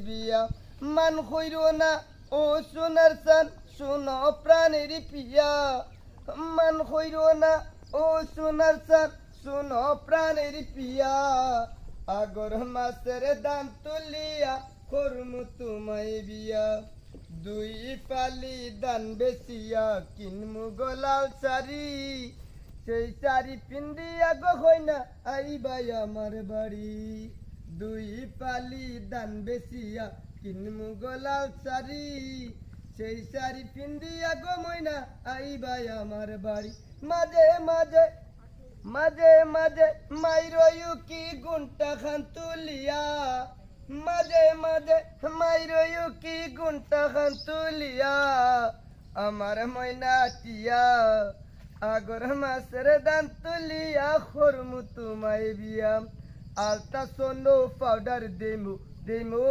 বিয়া মান হইরো না ও সোনার চান শোনো প্রাণের পিয়া মান হইরো না ও সোনার চান শোনো প্রাণের পিয়া আগর মাসের দান তুলিয়া করমু তোমায় বিয়া দুই পালি দান বেশিয়া কিনমু গোলাল শাড়ি সেই শাড়ি পিন্দিয়া গো হই না আইবাই আমার বাড়ি দুই পালি দান বেশিয়া কিনমু গোলাল শাড়ি সেই শাড়ি পিন্দিয়া গো মইনা আইবাই আমার বাড়ি মাঝে মাঝে মাঝে মাঝে মাইরয়ু কি গুন্টা খান তুলিয়া মাঝে মাঝে মাইরয়ু কি গুন্টা খান তুলিয়া আমার ময়না টিয়া আগর মাসের দান তুলিয়া খরমু তোমায় বিয়া আলতা সোনো পাউডার দেমু দেমু